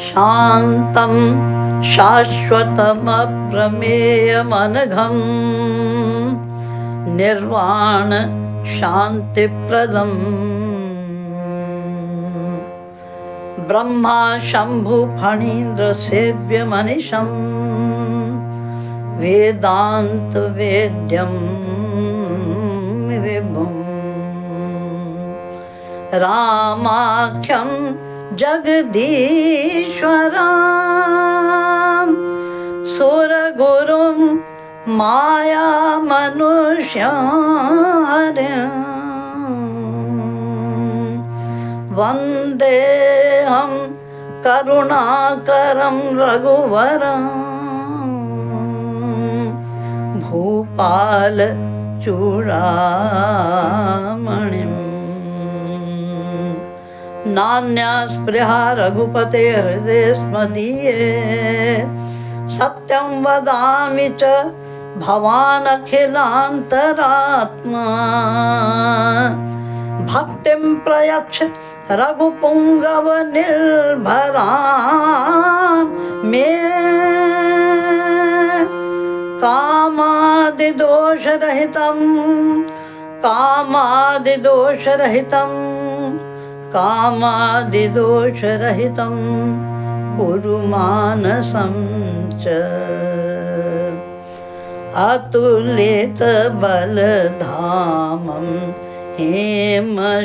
शान्तं शाश्वतमप्रमेयमनघं निर्वाण शान्तिप्रदम् ब्रह्मा शंभु फणीन्द्र सेव्यमनिशं वेदांत वेद्यं विभुम् रामाख्यं जगदीश्वरं सुरगुरुं माया मनुष्यहरिं वन्देऽहं करुणाकरं रघुवरं भूपाल चूड़ामणिम् नान्या स्पृहा रघुपते हृदये स्मदीये सत्यं वदामि च भवान् अखिलान्तरात्मा भक्तिं प्रयच्छ रघुपुंगव निर्भरां मे कामादिदोषरहितं कामादिदोषरहितं कुरु मानसं च अतुलितबलधामं हेमशैलाभदेहं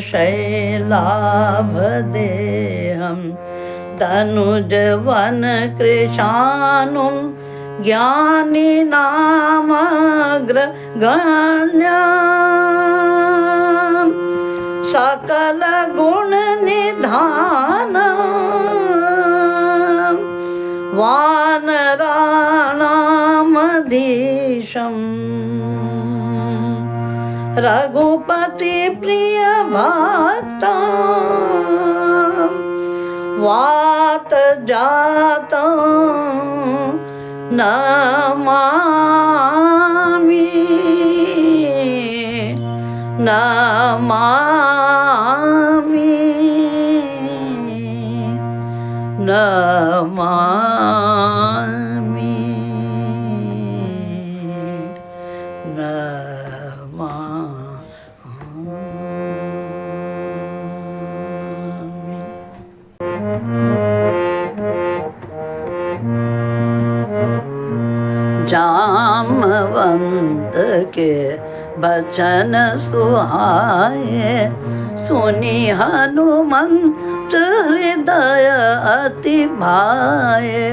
तनुजवनकृशानुं ज्ञानिनामग्रगण्यं सकलगुणनिधानं वानराणामधीशम् रघुपति प्रिय भक्तं वात जातं नमामि जामवंत के बचन सुहाए सुनी हनुमंत हृदय अति भाए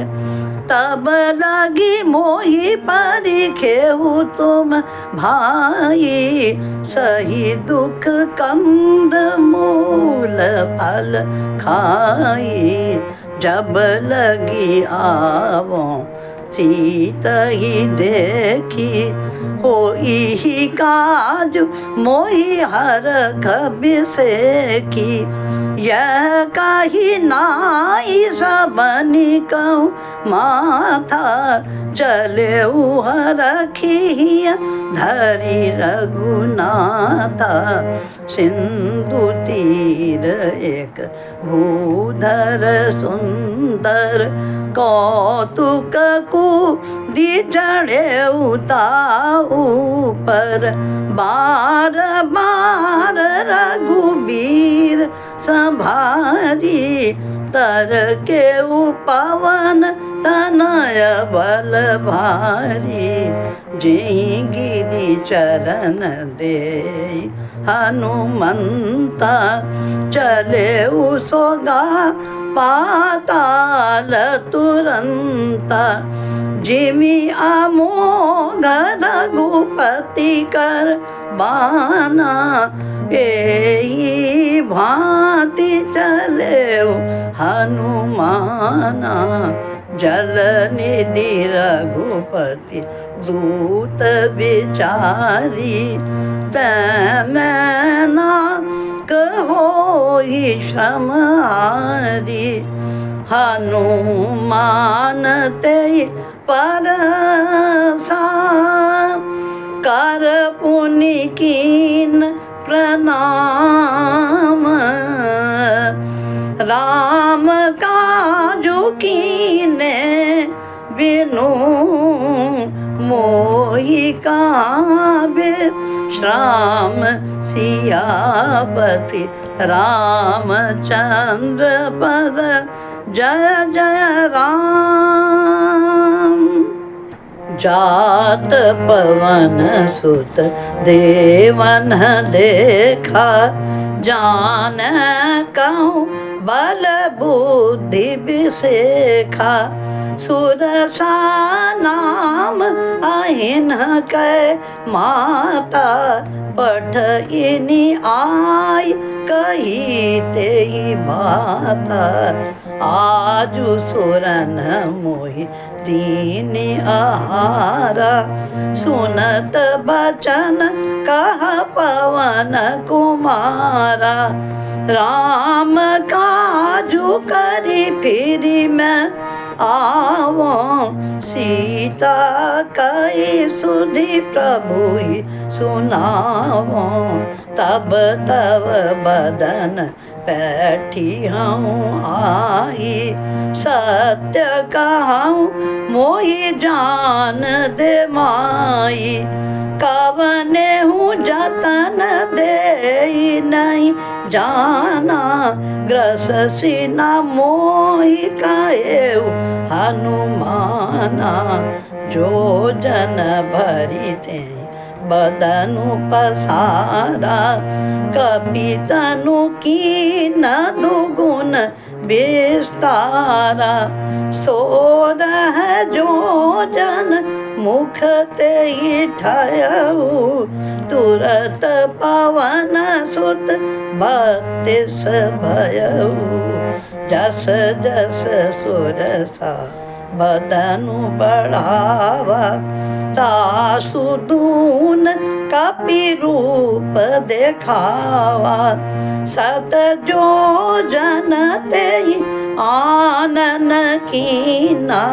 तब लगी मोहि परिखेहु तुम भाई सही दुख कंद मूल फल खाई जब लगी आवो सीता ही देखी होई काज मोहि हर कबिसेकी यह कही नाई सबनी कहूँ माथा चले रखी धरी रघुनाथा सिंधु तीर एक भूधर सुंदर कौतुक कूदी चढ़े ऊपर बार बार रघुबीर संभारी तर के पवन तनय बल भारी जय गिरि चरण दे हनुमंता चले सोगा पाताल तुरंता जिमि अमोघ रघुपति कर बाना एई भांति चले हनुमाना जल निधि रघुपति दूत बिचारी तैना कहोहि श्रमहारी हनुमान ते परसा कर पुनि कीन प्रणाम श्याम सियापति रामचंद्र पद जय जय राम। जात पवन सुत देवन देखा, जान कहूँ बल बुद्धि विसेखा। सुरसा नाम अहिन कै माता, पठ इनि आई कही ते बाता। आजु सुरन मोहि दीन आहारा, सुनत बचन कह पवन कुमारा। राम काजु करी फिरी मैं आवो, सीता कई सुधि प्रभु ही सुनावो। तब तब बदन बैठी हूँ आई, सत्य कहूँ मोहि जान दे माई। कवने हूँ जतन दे नहीं जाना, ग्रस सिना मोहि कहेउ हनुमाना। जो जन भरी थे बदनु पसारा, कपितनु की न दुगुन विस्तारा। सो रह जो जन मुख ते ठयऊ, तुरत पवन सुत 32 भयऊ। जस जस सुरसा बदनु बढ़ावा, तासु दून कपि रूप देखावा। सत जो जन ते आनन कीना,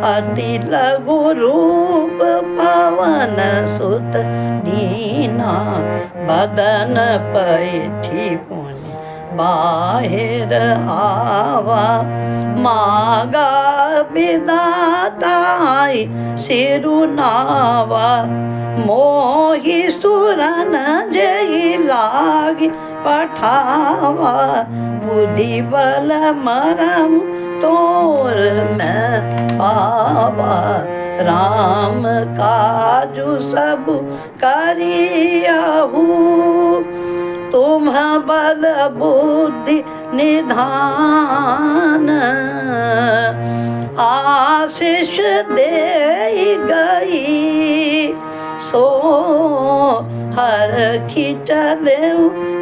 अति लघु रूप पवन सुत दीना। बदन पैठी पुनि बाहिर आवा, मागा विदाताई सिरुनावा। मोहि सुरन जई लागी पठावा, बुद्धि बल मरम तोर मैं पावा। राम काजु सब करियहु, तुम बल बुद्धि निधान। आशीष दे गई सो हर खिचले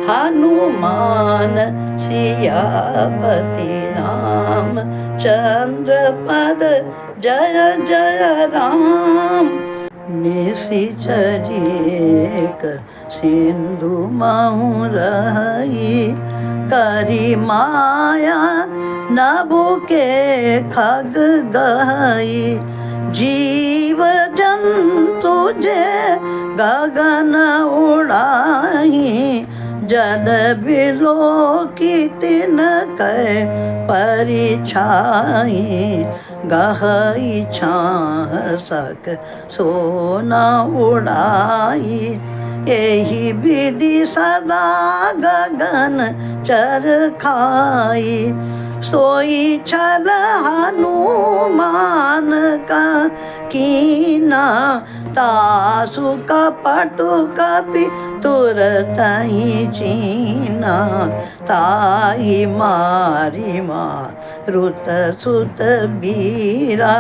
हनुमान। सियापति राम चंद्र पद जय जय राम। निशिचरिक सिंधु महु रही, करी माया नभु के खग गई। जीव जंतु जे गगन उड़ाही, जल बिलो की तिन कै परिछाई। गहई छाह सक सोना उड़ाई, यही विधि सदा गगन चर खाई। सोई छल हनुमान का कीना, तासु कपटु कपि तुरतहि चीना। ताई मारी मारुत सुत बीरा,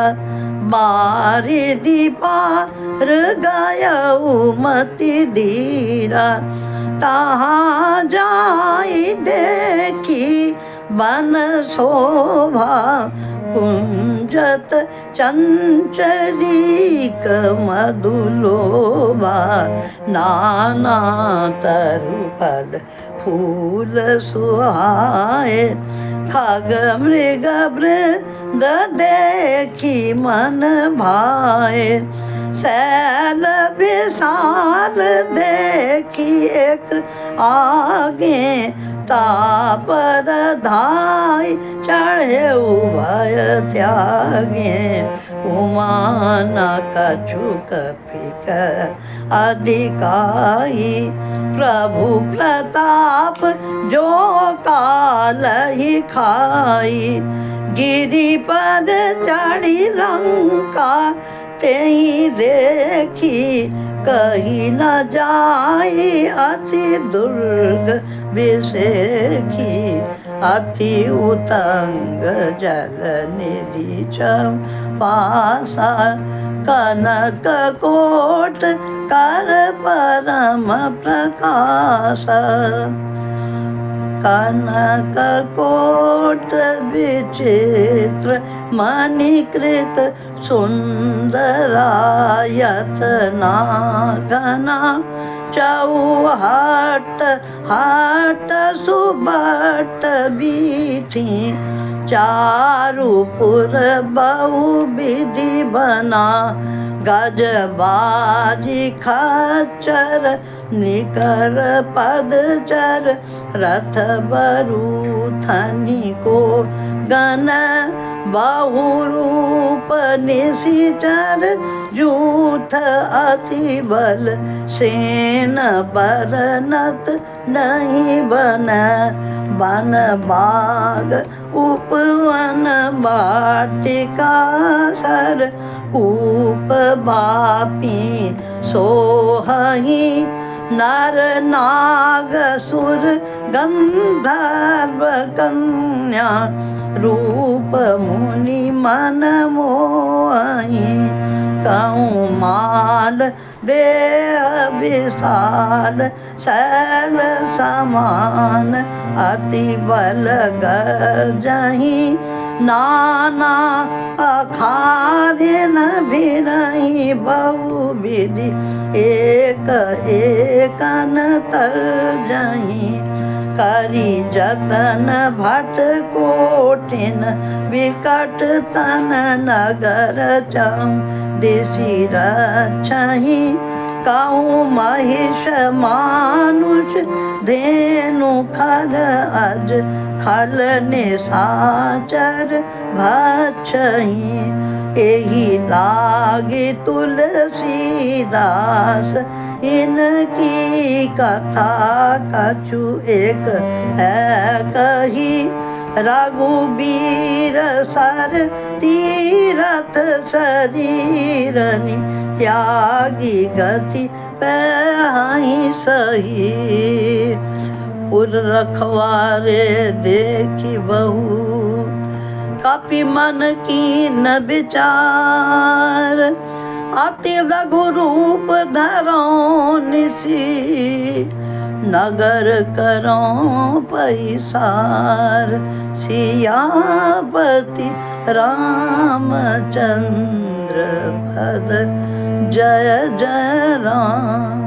बारि दीपार गयऊ मति धीरा। तहाँ जाई देखी बन शोभा, कुंजत चंचरीक मधुलोभा। नाना तरु फल फूल सुहाए, खग मृग वृंद देखी मन भाए। शैल विशाल देखी एक आगे, तापर धाय चढ़े उभय त्यागे। उमान कछु कपिक अधिकाई। प्रभु प्रताप जो काल ही खाई। गिरि पर चढ़ी लंका तेहि देखी। कही न जाई अति दुर्ग विषेखी। अति उतंग जल निधि पासा। कनक कोट कर परम प्रकाश। कनक कोट विचित्र मणिकृत सुंदरायत नागना। चौहट हट सुबट बीथी। चारुपुर बहु विधि बना। गजबाजी खच्चर निकर पदचर। रथ बरूथनी को गण बहुरूप निशिचर। जूथ अति बल सेन बरनत नहीं बन। बन बाग उपवन वाटिका सर। कूप बापी सोहही। नर नाग सुर गंधर्व कन्या। रूप मुनि मन मोहि। कहूँ माल देह विशाल शैल समान। अति बल गर्जहि नाना अखारिन भिरहि। बहुविधि एक एकन तर्जहि। करी जतन भट कोटिन विकट तन नगर चौदिसि रक्षहि। कहूँ महिष मानुष धेनु खर अज। खल निशाचर भक्षहि। एहि लागी तुलसीदास इनकी कथा कछु एक है कही। रघुबीर सर तीरथ शरीरनि। त्यागी गति पहि सही। पुर रखवारे देखी बहू। कपि मन कीन विचार। अति रघु रूप धरो निसी। नगर करो पैसार। सियापति रामचंद्र भद जय जय राम।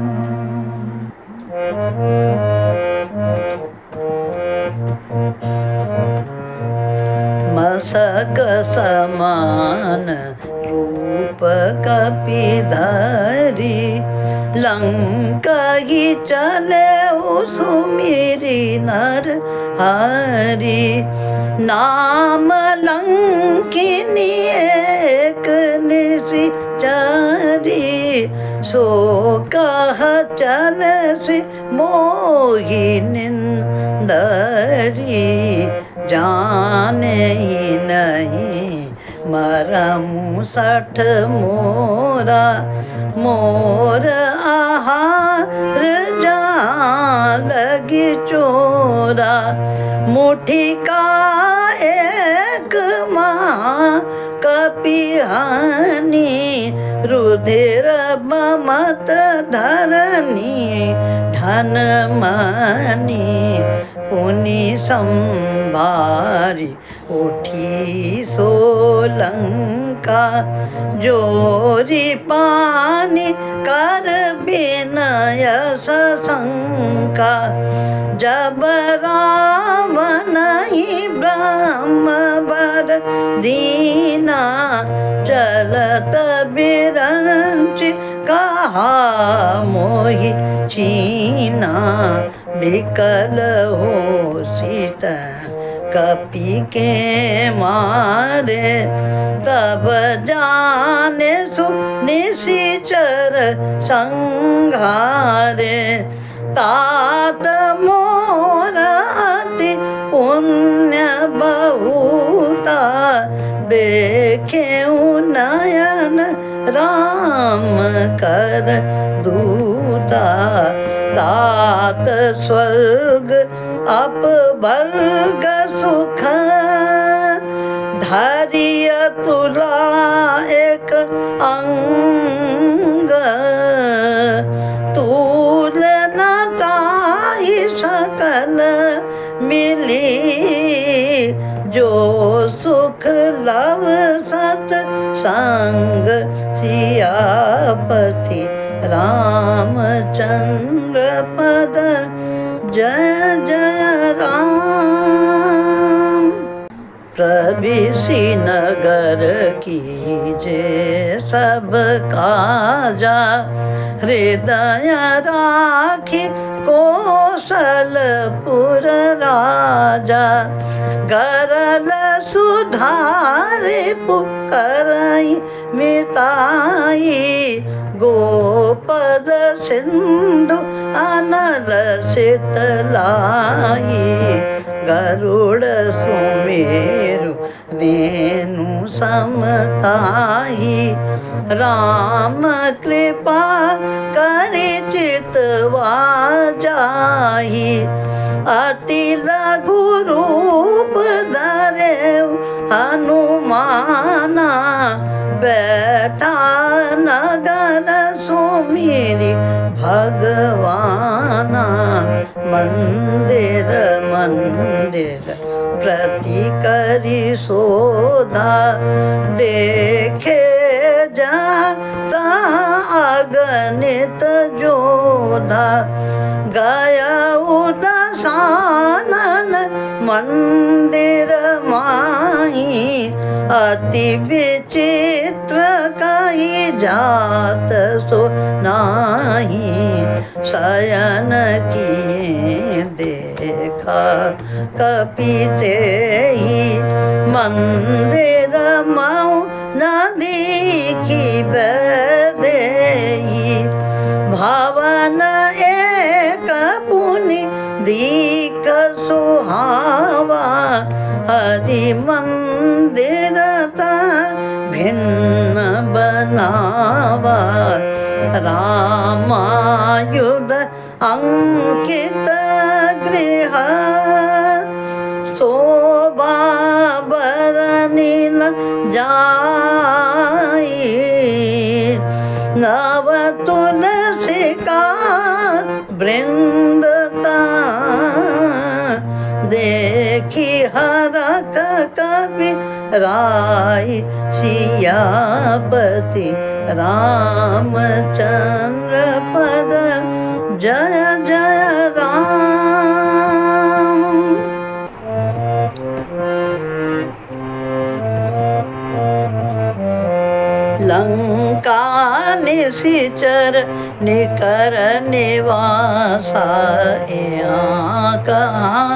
मसक समान रूप कपिधरी। लंका ही चले सुमिरी नर हरि। नाम लंकिनी एक निशिचरी। सो कह चल से मोहि निंदरी। जाने ही नहीं मरमु सठ मोरा। मोर आहार जान लगी चोरा। मुठी का एक माँ कपिहानी। रुधिर ममत धरनी धन मनी। पुनि संभारी उठी सोलंका। जोरी पानी कर विनय सशंका। जब रावण ही ब्रह्म वर दीना। चलत बिरंच कहा मोहि चीना। विकल हो सीता कपि के मारे। तब जाने निशिचर संघारे तात मोर अति पुण्य बहुता देखे नयन राम कर दूता तात स्वर्ग अपवर्ग सुख धैर्य तुला एक अंग तुलना ताहि सकल मिली जो सुख लव सत संग सियापति रामचंद्र पद जय जय राम। प्रविशि नगर कीजे सब काजा हृदय राखी कौशलपुर राजा गरल सुधारे पुकरई मिताई गोपद सिंधु अनल शीतलाई गरुड़ सुमेरु रेणु समताई राम कृपा करि चितवा जाई अति लघु रूप धरे हनुमाना बैठा नगर सुमिरि भगवाना मंदिर मंदिर प्रति करि सोधा देखे जाता अगणित जोधा गया उदासानन मंदिर माही अति विचित्र कही जात सो नाही शयन किए देखा कपिते ही मंदिर मऊ नदी की बदेही भवन एक पुनि दीक सुहावा हरि मंदिर भिन्न बनावा रामायुध अंकित गृह शोभा बरनिल जाई नव तुलसी का वृंदता देखी हरख कपि राय सियापति रामचंद्र पद जय जय राम। लंका निशिचर निकर निवासा यहाँ कहाँ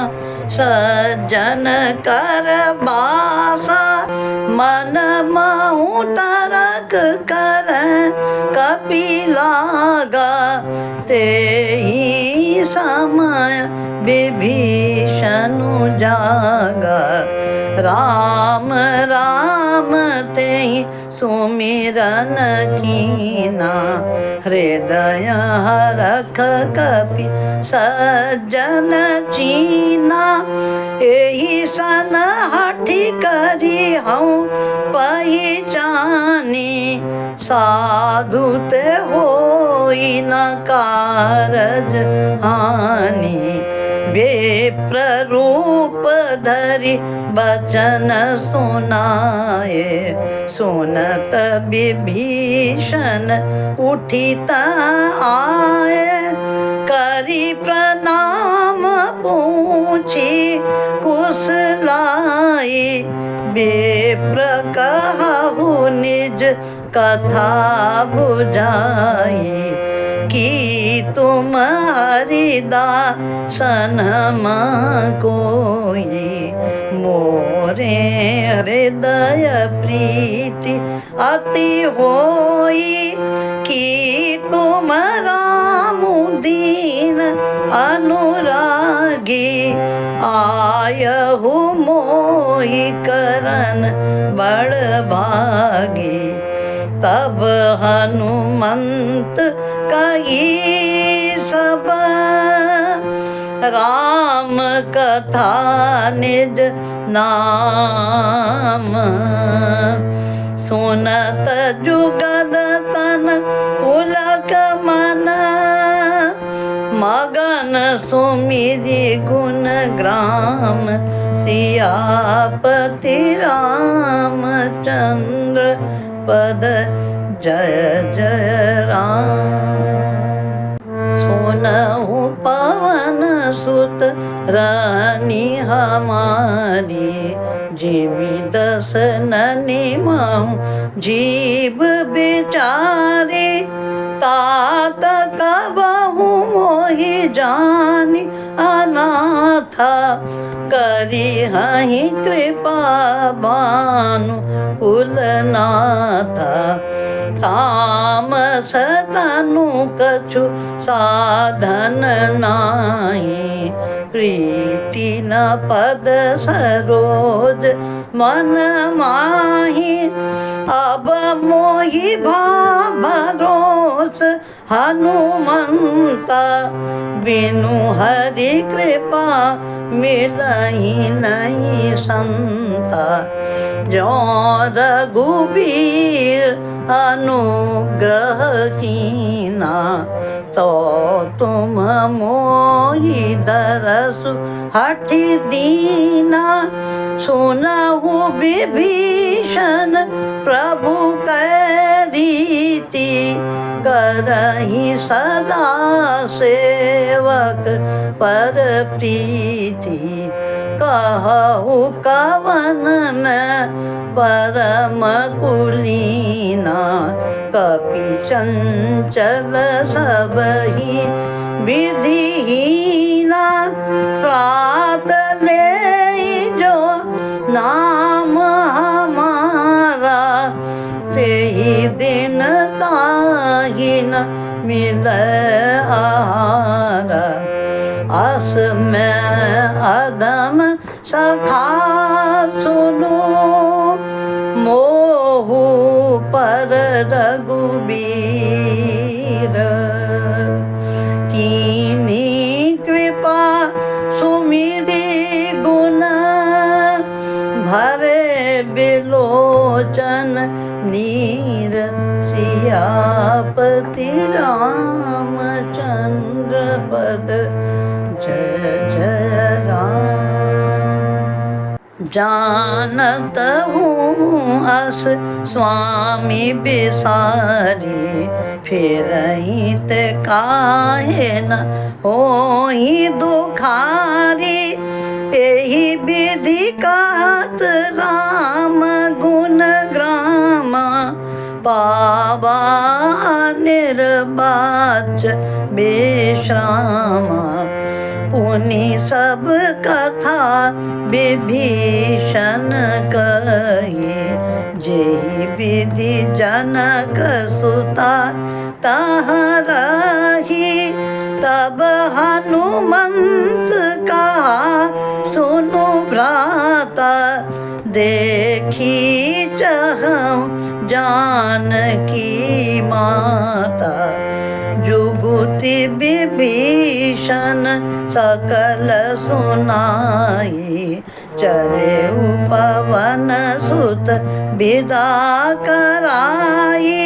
सज्जन कर बासा मन महु तरक कर कपिलागा ते ही समय विभीषण जागा राम राम ते सुमिरन कीना हृदय हरख कपि सज्जन चीना एहि सन हठि करी हूँ पहिचानी साधु ते होई न कारज हानि विप्र रूप धरि बचन सुनाए सुनत विभीषण उठित आए करी प्रणाम पूछी कुशलाई विप्र कहु निज कथा बुझाई कि तुम हरिदासन कोई मोरे हृदय प्रीति अति होई कि तुम राम दीन अनुरागी आयहु मोहि करन बड़ भागी। तब हनुमंत कही सब राम कथा निज नाम। सुनत जुगल तन पुलक मन मगन सुमिरि गुण ग्राम। सियापति रामचंद्र पद जय जय राम। सुनहु पवन सुत रानी हमारी जिमि दस ननि महु जीव बिचारी। तात कबहु मोहि जानि अनाथा करी हहि कृपा भानु कुलनाथा। तामस तनु कछु साधन नाही प्रीति न पद सरोज मन माही। अब मोहि भरोस हनुमंता बिनु हरि कृपा मिलहि नहीं संता। जो रघुबीर अनुग्रह कीना तो तुम मोहि दरसु हठि दीना। सुनहु विभीषण प्रभु कै रीति करहि सदा सेवक पर प्रीति। कहु कवन में परम कुलीना कपि चंचल सबहि विधिहीना। प्रात ले जो नाम हमारा तेहि दिन ताहि न मिलै आहारा। अस में अदम सखा सुनु मोहु पर रघुबीर। कीनी कृपा सुमिरि गुण भरे बिलोचन नीर। सियापति रामचंद्र पद जय जय राम। जानत हूँ अस स्वामी बिसारी फिरहि ते काहे न होहि दुखारी। एहि विधि कहत राम गुण ग्रामा पावा निर्वाच विश्रामा। पुनि सब कथा विभीषण कही जेहि विधि जनक सुता तह रही। तब हनुमंत कहा सुनु भ्राता देखी चहु जानकी माता। जुगुति विभीषण सकल सुनाई चले पवन सुत विदा कराई।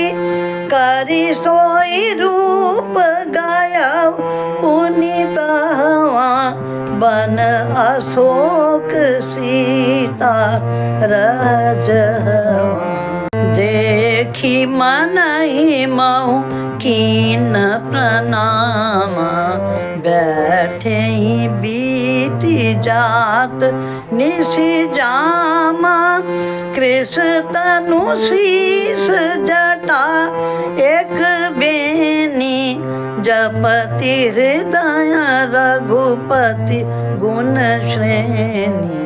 करि सोई रूप गयौ पुनितवा बन अशोक सीता रजवा। देखी मनहि महु कीन प्रणामा बैठे ही बीती जात निसी जामा, कृष तनु शीस जटा एक बेनी, जपति हृदय रघुपति गुण श्रेणी,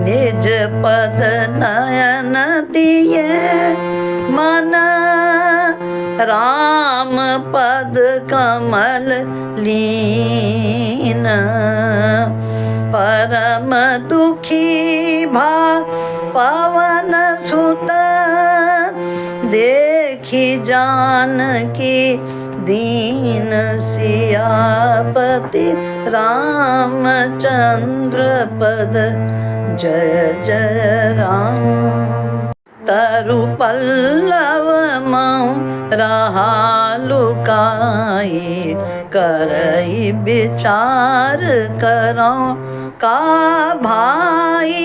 निज पद नयन दिए मन, राम पद कमल लीन, परम दुखी भा पवन सुत, देखी जानकी दीन, सियापति रामचंद्र पद जय जय राम। तरु पल्लव मऊ रहा लुकाई, करई विचार करो का भाई,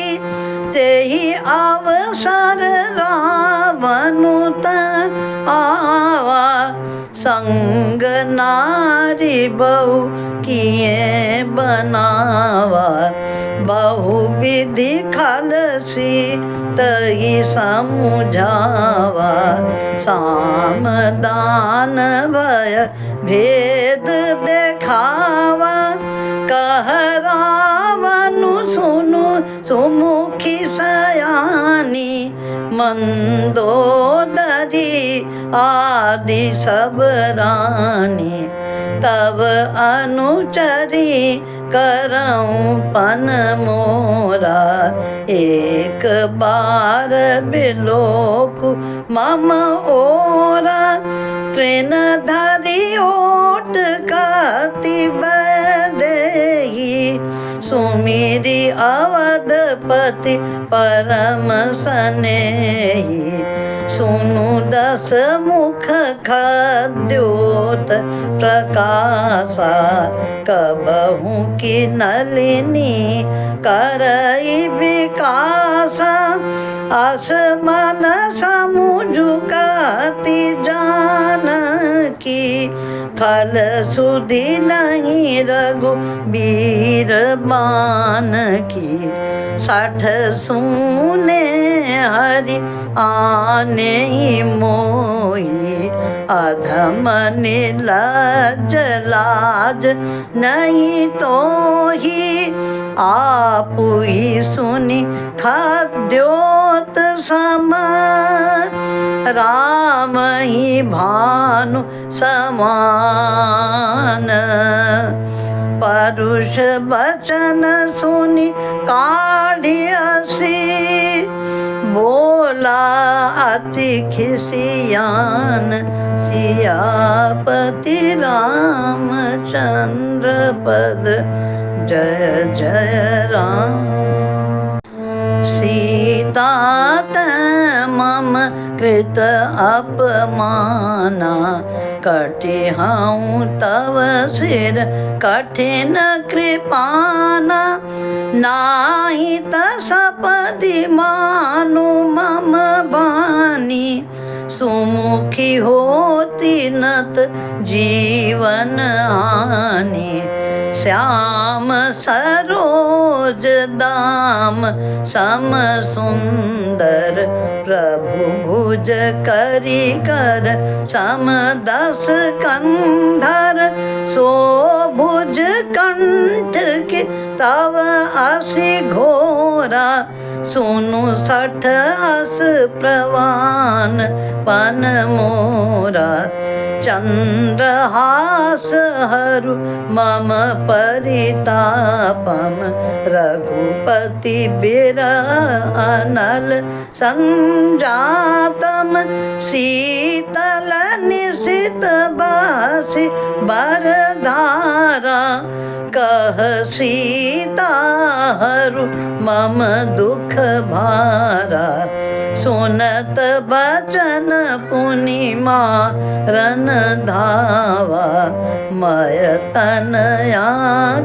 तेहि अवसर रावनुत आवा, संग नारी बहु किए बनावा, बहु विधि खलसी तही समुझावा, साम दान भय भेद देखावा, कह रावनु सुनु सुमुखी सयानी, मंदोदरी आदि सब रानी, तब अनुचरी करऊं पन मोरा, एक बार बिलोक मम ओरा, तृण धरि ओट कति बदेही, सुमिरी अवधपति परम सनेही, सुनु दस मुख खद्योत प्रकाशा, कबहू की नलिनी करई विकासा, आसमान समुझुकाति जानकी, खल सुधि नहीं रघुबीर बान की, 60 सूने हरि आने मोही, अधम निर्लज लाज नहीं तो ही, आप ही सुनी खद्योत सम, राम ही भानु समान, परुष वचन सुनी काढ़ियसी, बोला अति खिसियान, सियापति रामचंद्र पद जय जय राम। सीता मम कृत अपमाना, कटिहाऊँ तव सिर कठिन कृपाना, नाही तसपदि मानु मम बानी, सुमुखी होती नत जीवन हानि, श्याम सरोज दाम सम सुंदर, प्रभु भुज करी कर सम 10 कंधर, सो भुज कंठ के तव असि घोरा, सुनु 60 अस प्रवान पन मोरा, चंद्रहास हरु मम परितापम, रघुपति बिरह अनल संजातम, शीतल निशित बासी बरधारा, कह सीता हरु मम दुख भारा सुनत बचन पुनि मारन धावा मय तनया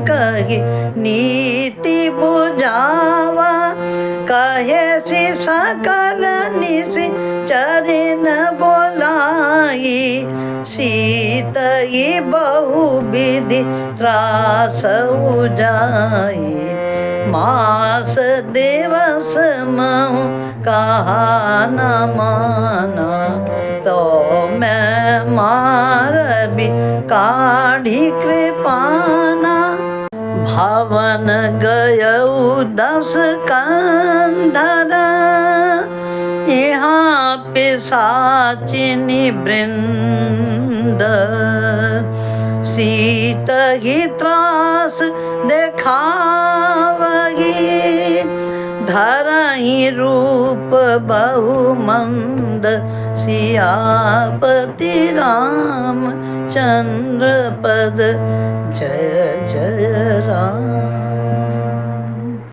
कही नीति बुझावा कहे सि सकल निसि चरण बोलाई सीतई बहुविधि त्रास उजाई मास दिवस महु कहा न माना तो मैं मार भी काढ़ी कृपाना भवन गयऊ 10 कंधर यहाँ पिशाचिनी वृंद सीत ही त्रास देखावही धरहि रूप बहुमंद सियापति राम चंद्र पद जय जय राम।